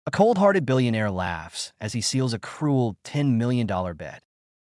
A cold-hearted billionaire laughs as he seals a cruel $10 million bet.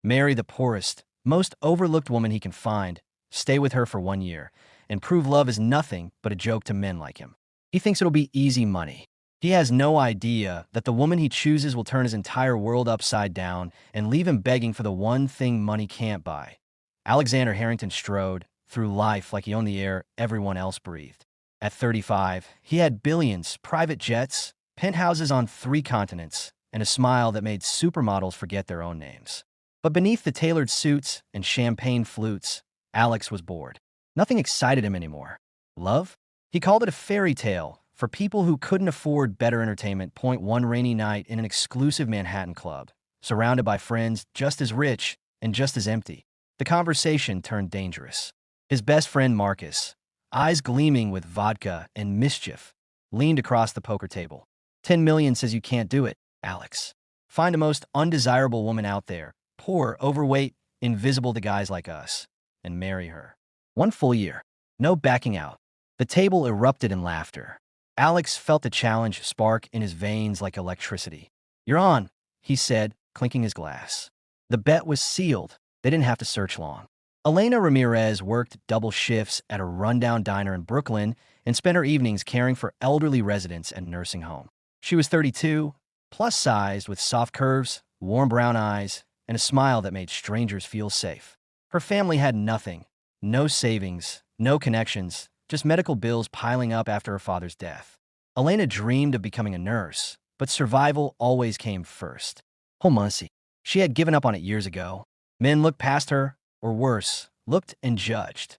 Marry the poorest, most overlooked woman he can find, stay with her for 1 year, and prove love is nothing but a joke to men like him. He thinks it'll be easy money. He has no idea that the woman he chooses will turn his entire world upside down and leave him begging for the one thing money can't buy. Alexander Harrington strode through life like he owned the air everyone else breathed. At 35, he had billions, private jets, penthouses on 3 continents, and a smile that made supermodels forget their own names. But beneath the tailored suits and champagne flutes, Alex was bored. Nothing excited him anymore. Love? He called it a fairy tale for people who couldn't afford better entertainment. One rainy night in an exclusive Manhattan club, surrounded by friends just as rich and just as empty, the conversation turned dangerous. His best friend Marcus, eyes gleaming with vodka and mischief, leaned across the poker table. 10 million says you can't do it, Alex. Find the most undesirable woman out there, poor, overweight, invisible to guys like us, and marry her. 1 full year. No backing out. The table erupted in laughter. Alex felt the challenge spark in his veins like electricity. You're on, he said, clinking his glass. The bet was sealed. They didn't have to search long. Elena Ramirez worked double shifts at a rundown diner in Brooklyn and spent her evenings caring for elderly residents at a nursing home. She was 32, plus-sized with soft curves, warm brown eyes, and a smile that made strangers feel safe. Her family had nothing. No savings, no connections, just medical bills piling up after her father's death. Elena dreamed of becoming a nurse, but survival always came first. Homelessy. She had given up on it years ago. Men looked past her, or worse, looked and judged.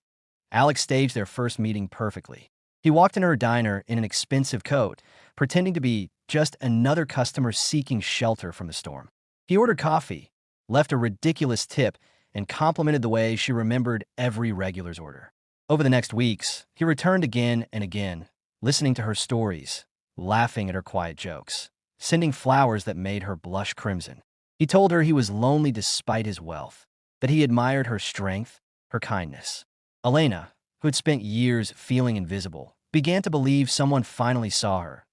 Alex staged their first meeting perfectly. He walked into her diner in an expensive coat, pretending to be just another customer seeking shelter from the storm. He ordered coffee, left a ridiculous tip, and complimented the way she remembered every regular's order. Over the next weeks, he returned again and again, listening to her stories, laughing at her quiet jokes, sending flowers that made her blush crimson. He told her he was lonely despite his wealth, that he admired her strength, her kindness. Elena, who had spent years feeling invisible, began to believe someone finally saw her.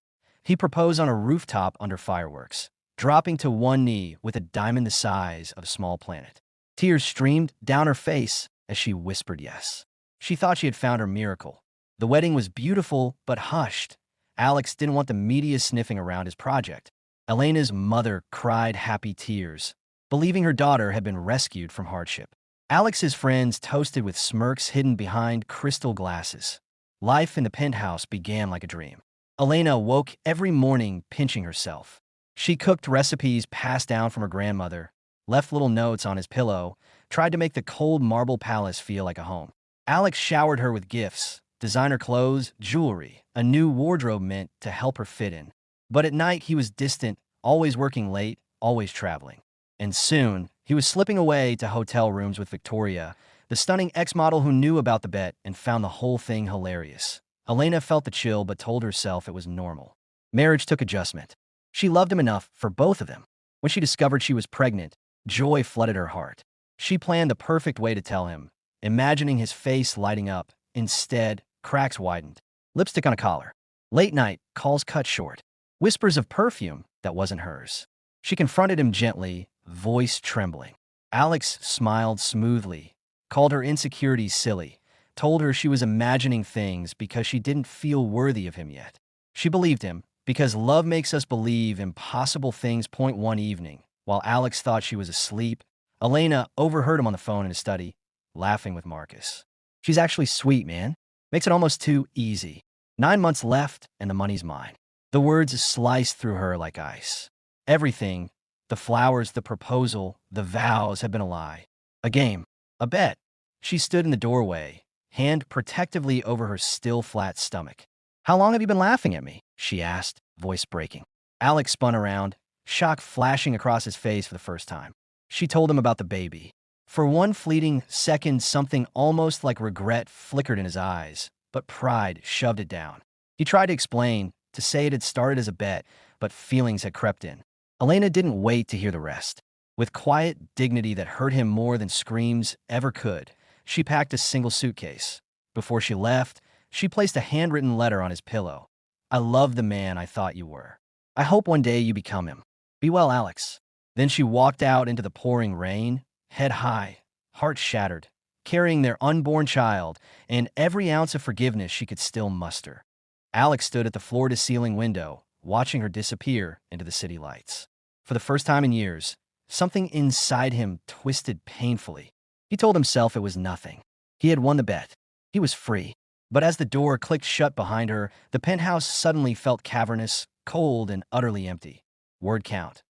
He proposed on a rooftop under fireworks, dropping to one knee with a diamond the size of a small planet. Tears streamed down her face as she whispered yes. She thought she had found her miracle. The wedding was beautiful but hushed. Alex didn't want the media sniffing around his project. Elena's mother cried happy tears, believing her daughter had been rescued from hardship. Alex's friends toasted with smirks hidden behind crystal glasses. Life in the penthouse began like a dream. Elena woke every morning pinching herself. She cooked recipes passed down from her grandmother, left little notes on his pillow, tried to make the cold marble palace feel like a home. Alex showered her with gifts, designer clothes, jewelry, a new wardrobe meant to help her fit in. But at night he was distant, always working late, always traveling. And soon, he was slipping away to hotel rooms with Victoria, the stunning ex-model who knew about the bet and found the whole thing hilarious. Elena felt the chill but told herself it was normal. Marriage took adjustment. She loved him enough for both of them. When she discovered she was pregnant, joy flooded her heart. She planned the perfect way to tell him, imagining his face lighting up. Instead, cracks widened. Lipstick on a collar. Late night, calls cut short. Whispers of perfume that wasn't hers. She confronted him gently, voice trembling. Alex smiled smoothly, called her insecurities silly, told her she was imagining things because she didn't feel worthy of him yet. She believed him, because love makes us believe impossible things. One evening, while Alex thought she was asleep, Elena overheard him on the phone in his study, laughing with Marcus. She's actually sweet, man. Makes it almost too easy. 9 months left, and the money's mine. The words sliced through her like ice. Everything, the flowers, the proposal, the vows, had been a lie. A game. A bet. She stood in the doorway, hand protectively over her still flat stomach. How long have you been laughing at me? She asked, voice breaking. Alex spun around, shock flashing across his face for the first time. She told him about the baby. For one fleeting second, something almost like regret flickered in his eyes, but pride shoved it down. He tried to explain, to say it had started as a bet, but feelings had crept in. Elena didn't wait to hear the rest. With quiet dignity that hurt him more than screams ever could, she packed a single suitcase. Before she left, she placed a handwritten letter on his pillow. I love the man I thought you were. I hope one day you become him. Be well, Alex. Then she walked out into the pouring rain, head high, heart shattered, carrying their unborn child and every ounce of forgiveness she could still muster. Alex stood at the floor-to-ceiling window, watching her disappear into the city lights. For the first time in years, something inside him twisted painfully. He told himself it was nothing. He had won the bet. He was free. But as the door clicked shut behind her, the penthouse suddenly felt cavernous, cold, and utterly empty. Word count: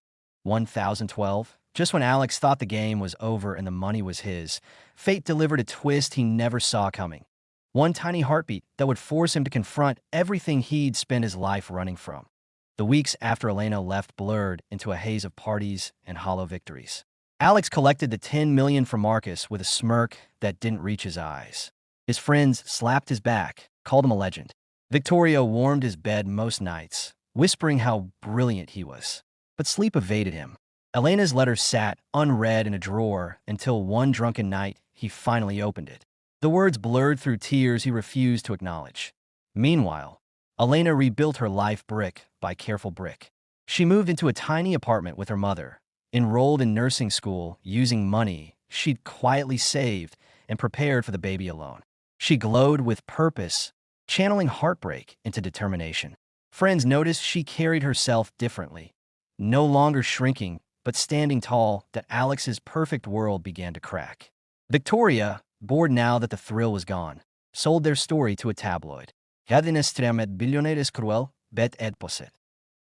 1012. Just when Alex thought the game was over and the money was his, fate delivered a twist he never saw coming. One tiny heartbeat that would force him to confront everything he'd spent his life running from. The weeks after Elena left blurred into a haze of parties and hollow victories. Alex collected the 10 million from Marcus with a smirk that didn't reach his eyes. His friends slapped his back, called him a legend. Victoria warmed his bed most nights, whispering how brilliant he was. But sleep evaded him. Elena's letter sat unread in a drawer until one drunken night he finally opened it. The words blurred through tears he refused to acknowledge. Meanwhile, Elena rebuilt her life brick by careful brick. She moved into a tiny apartment with her mother, enrolled in nursing school using money she'd quietly saved and prepared for the baby alone. She glowed with purpose, channeling heartbreak into determination. Friends noticed she carried herself differently, no longer shrinking, but standing tall. That Alex's perfect world began to crack. Victoria, bored now that the thrill was gone, sold their story to a tabloid. Millionaire is cruel, bet ed posset.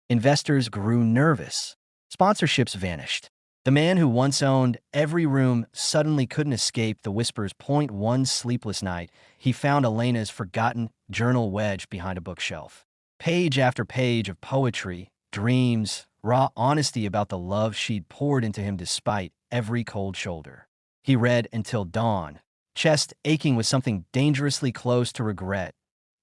Investors grew nervous. Sponsorships vanished. The man who once owned every room suddenly couldn't escape the whispers. One sleepless night, he found Elena's forgotten journal wedged behind a bookshelf. Page after page of poetry, dreams, raw honesty about the love she'd poured into him despite every cold shoulder. He read until dawn, chest aching with something dangerously close to regret.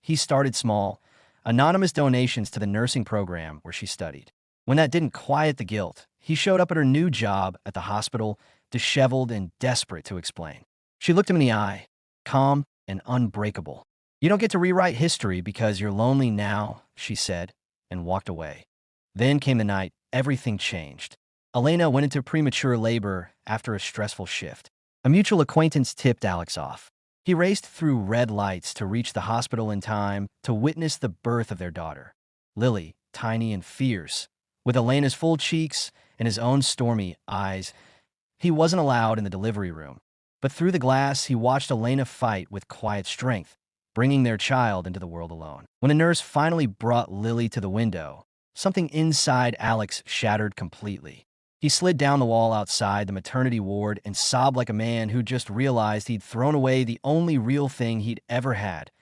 He started small, anonymous donations to the nursing program where she studied. When that didn't quiet the guilt, he showed up at her new job at the hospital, disheveled and desperate to explain. She looked him in the eye, calm and unbreakable. "You don't get to rewrite history because you're lonely now," she said, and walked away. Then came the night everything changed. Elena went into premature labor after a stressful shift. A mutual acquaintance tipped Alex off. He raced through red lights to reach the hospital in time to witness the birth of their daughter. Lily, tiny and fierce, with Elena's full cheeks and his own stormy eyes. He wasn't allowed in the delivery room, but through the glass he watched Elena fight with quiet strength, bringing their child into the world alone. When a nurse finally brought Lily to the window, something inside Alex shattered completely. He slid down the wall outside the maternity ward and sobbed like a man who just realized he'd thrown away the only real thing he'd ever had.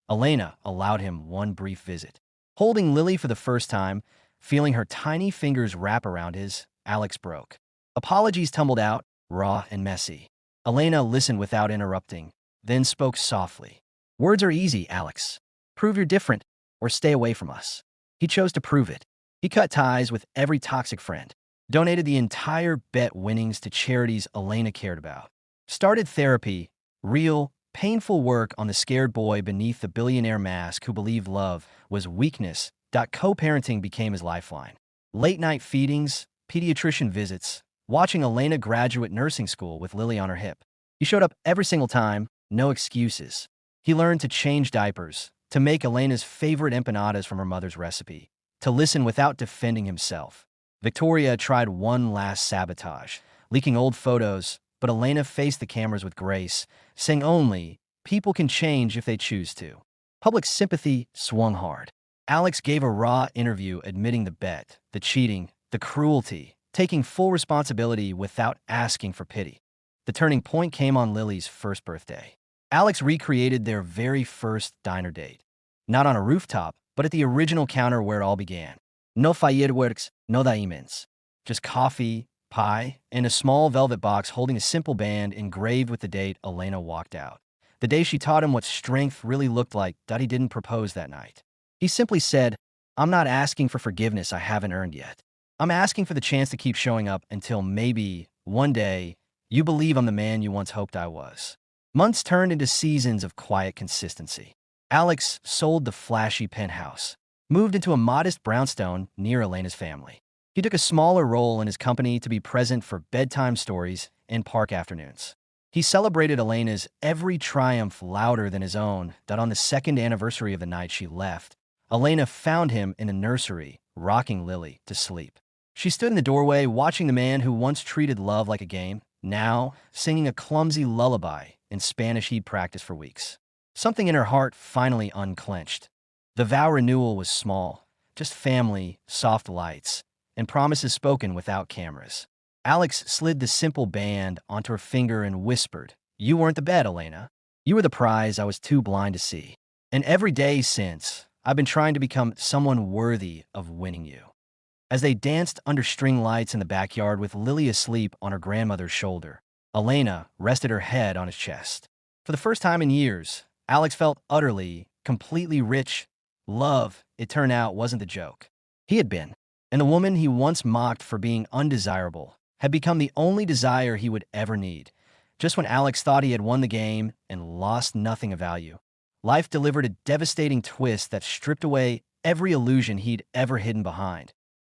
Elena allowed him one brief visit. Holding Lily for the first time, feeling her tiny fingers wrap around his, Alex broke. Apologies tumbled out, raw and messy. Elena listened without interrupting, then spoke softly. "Words are easy, Alex. Prove you're different, or stay away from us." He chose to prove it. He cut ties with every toxic friend, donated the entire bet winnings to charities Elena cared about, started therapy, real, painful work on the scared boy beneath the billionaire mask who believed love was weakness. Co-parenting became his lifeline. Late-night feedings, pediatrician visits, watching Elena graduate nursing school with Lily on her hip. He showed up every single time, no excuses. He learned to change diapers, to make Elena's favorite empanadas from her mother's recipe, to listen without defending himself. Victoria tried one last sabotage, leaking old photos, but Elena faced the cameras with grace, saying only, "People can change if they choose to." Public sympathy swung hard. Alex gave a raw interview admitting the bet, the cheating, the cruelty, taking full responsibility without asking for pity. The turning point came on Lily's first birthday. Alex recreated their very first diner date. Not on a rooftop, but at the original counter where it all began. No fireworks, no diamonds. Just coffee, pie, and a small velvet box holding a simple band engraved with the date. Elena walked out. The day she taught him what strength really looked like. He didn't propose that night. He simply said, "I'm not asking for forgiveness I haven't earned yet. I'm asking for the chance to keep showing up until maybe, one day, you believe I'm the man you once hoped I was." Months turned into seasons of quiet consistency. Alex sold the flashy penthouse, moved into a modest brownstone near Elena's family. He took a smaller role in his company to be present for bedtime stories and park afternoons. He celebrated Elena's every triumph louder than his own that on the second anniversary of the night she left, Elena found him in the nursery, rocking Lily to sleep. She stood in the doorway watching the man who once treated love like a game, now singing a clumsy lullaby in Spanish he'd practiced for weeks. Something in her heart finally unclenched. The vow renewal was small, just family, soft lights, and promises spoken without cameras. Alex slid the simple band onto her finger and whispered, "You weren't the bet, Elena. You were the prize I was too blind to see. And every day since, I've been trying to become someone worthy of winning you." As they danced under string lights in the backyard with Lily asleep on her grandmother's shoulder, Elena rested her head on his chest. For the first time in years, Alex felt utterly, completely rich. Love, it turned out, wasn't the joke. He had been. And the woman he once mocked for being undesirable had become the only desire he would ever need. Just when Alex thought he had won the game and lost nothing of value, life delivered a devastating twist that stripped away every illusion he'd ever hidden behind.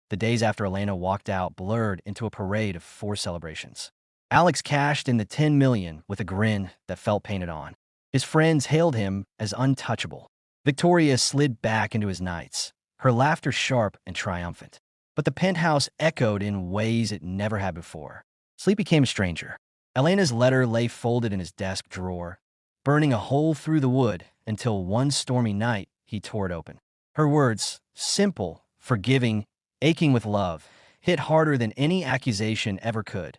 The days after Elena walked out blurred into a parade of forced celebrations. Alex cashed in the $10 million with a grin that felt painted on. His friends hailed him as untouchable. Victoria slid back into his nights, her laughter sharp and triumphant. But the penthouse echoed in ways it never had before. Sleep became a stranger. Elena's letter lay folded in his desk drawer, burning a hole through the wood until one stormy night he tore it open. Her words, simple, forgiving, aching with love, hit harder than any accusation ever could.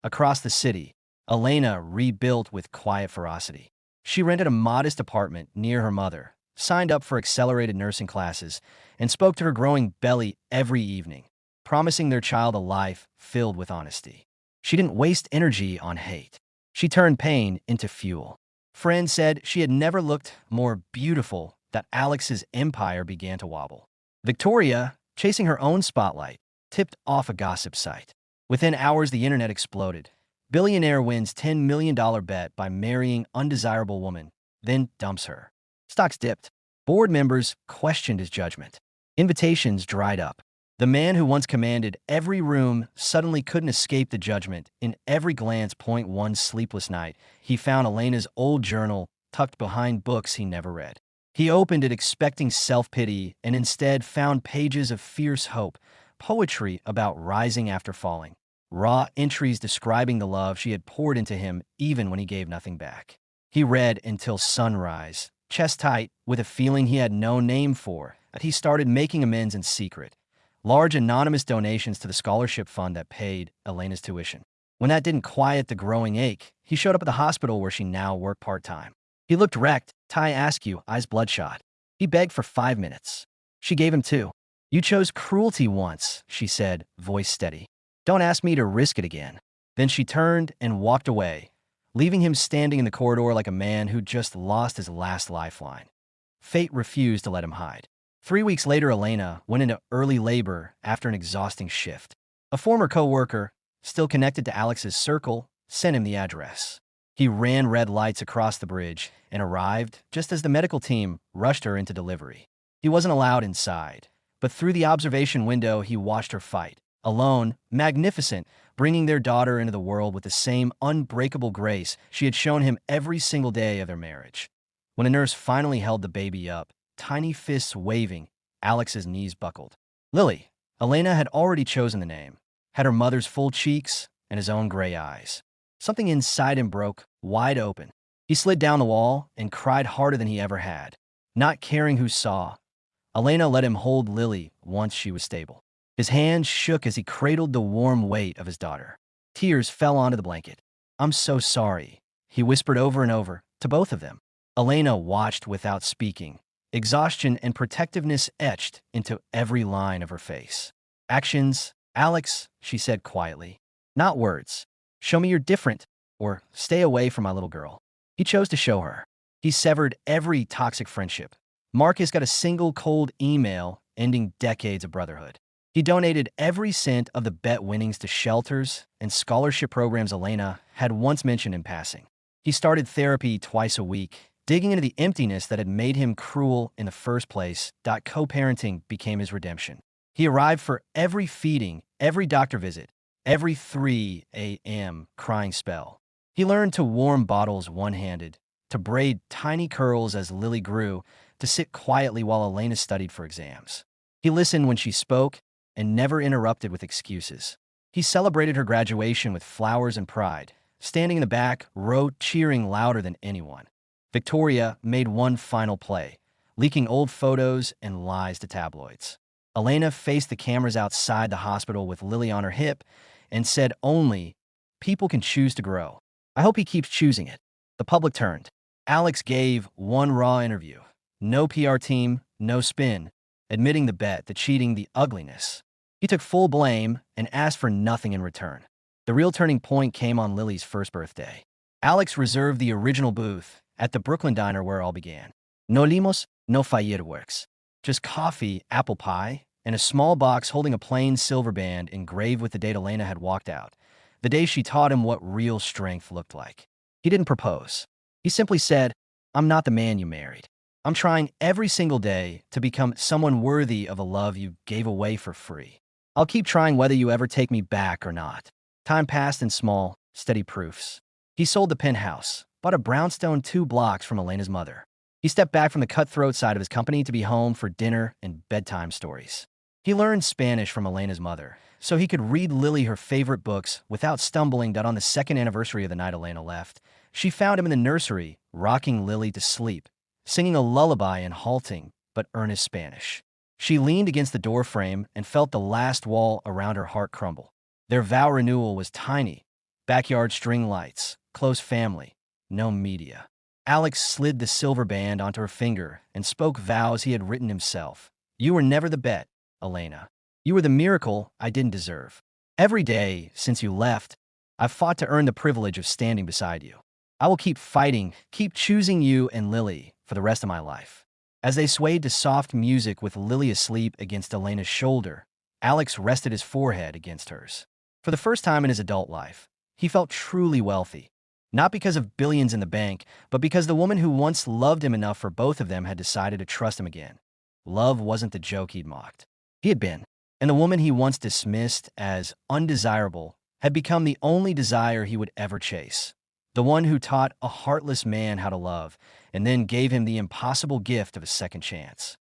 Across the city, Elena rebuilt with quiet ferocity. She rented a modest apartment near her mother, signed up for accelerated nursing classes, and spoke to her growing belly every evening, promising their child a life filled with honesty. She didn't waste energy on hate. She turned pain into fuel. Friends said she had never looked more beautiful that Alex's empire began to wobble. Victoria, chasing her own spotlight, tipped off a gossip site. Within hours, the internet exploded. Billionaire wins $10 million bet by marrying undesirable woman, then dumps her. Stocks dipped. Board members questioned his judgment. Invitations dried up. The man who once commanded every room suddenly couldn't escape the judgment. In every glance point one sleepless night, he found Elena's old journal tucked behind books he never read. He opened it expecting self-pity and instead found pages of fierce hope, poetry about rising after falling, raw entries describing the love she had poured into him even when he gave nothing back. He read until sunrise, chest tight, with a feeling he had no name for, that he started making amends in secret. Large anonymous donations to the scholarship fund that paid Elena's tuition. When that didn't quiet the growing ache, he showed up at the hospital where she now worked part-time. He looked wrecked, tie askew, eyes bloodshot. He begged for 5 minutes. She gave him 2. "You chose cruelty once," she said, voice steady. "Don't ask me to risk it again." Then she turned and walked away, leaving him standing in the corridor like a man who'd just lost his last lifeline. Fate refused to let him hide. 3 weeks later, Elena went into early labor after an exhausting shift. A former co-worker, still connected to Alex's circle, sent him the address. He ran red lights across the bridge and arrived just as the medical team rushed her into delivery. He wasn't allowed inside, but through the observation window he watched her fight, alone, magnificent, bringing their daughter into the world with the same unbreakable grace she had shown him every single day of their marriage. When a nurse finally held the baby up, tiny fists waving, Alex's knees buckled. Lily, Elena had already chosen the name, had her mother's full cheeks and his own gray eyes. Something inside him broke wide open. He slid down the wall and cried harder than he ever had. Not caring who saw, Elena let him hold Lily once she was stable. His hands shook as he cradled the warm weight of his daughter. Tears fell onto the blanket. "I'm so sorry," he whispered over and over, to both of them. Elena watched without speaking, exhaustion and protectiveness etched into every line of her face. "Actions, Alex," she said quietly. "Not words. Show me you're different, or stay away from my little girl." He chose to show her. He severed every toxic friendship. Marcus got a single cold email ending decades of brotherhood. He donated every cent of the bet winnings to shelters and scholarship programs Elena had once mentioned in passing. He started therapy twice a week, Digging into the emptiness that had made him cruel in the first place, co-parenting became his redemption. He arrived for every feeding, every doctor visit, every 3 a.m. crying spell. He learned to warm bottles one-handed, to braid tiny curls as Lily grew, to sit quietly while Elena studied for exams. He listened when she spoke and never interrupted with excuses. He celebrated her graduation with flowers and pride, standing in the back row cheering louder than anyone. Victoria made one final play, leaking old photos and lies to tabloids. Elena faced the cameras outside the hospital with Lily on her hip and said only, "People can choose to grow. I hope he keeps choosing it." The public turned. Alex gave one raw interview. No PR team, no spin, admitting the bet, the cheating, the ugliness. He took full blame and asked for nothing in return. The real turning point came on Lily's first birthday. Alex reserved the original booth at the Brooklyn diner where it all began. No limos, no fireworks. Just coffee, apple pie, and a small box holding a plain silver band engraved with the date Elena had walked out, the day she taught him what real strength looked like. He didn't propose. He simply said, "I'm not the man you married. I'm trying every single day to become someone worthy of a love you gave away for free. I'll keep trying whether you ever take me back or not." Time passed in small, steady proofs. He sold the penthouse, bought a brownstone 2 blocks from Elena's mother. He stepped back from the cutthroat side of his company to be home for dinner and bedtime stories. He learned Spanish from Elena's mother, so he could read Lily her favorite books without stumbling. On the second anniversary of the night Elena left, she found him in the nursery, rocking Lily to sleep, singing a lullaby in halting but earnest Spanish. She leaned against the doorframe and felt the last wall around her heart crumble. Their vow renewal was tiny. Backyard string lights, close family, no media. Alex slid the silver band onto her finger and spoke vows he had written himself. "You were never the bet, Elena. You were the miracle I didn't deserve. Every day since you left, I've fought to earn the privilege of standing beside you. I will keep fighting, keep choosing you and Lily for the rest of my life." As they swayed to soft music with Lily asleep against Elena's shoulder, Alex rested his forehead against hers. For the first time in his adult life, he felt truly wealthy. Not because of billions in the bank, but because the woman who once loved him enough for both of them had decided to trust him again. Love wasn't the joke he'd mocked. He had been. And the woman he once dismissed as undesirable had become the only desire he would ever chase. The one who taught a heartless man how to love, and then gave him the impossible gift of a second chance.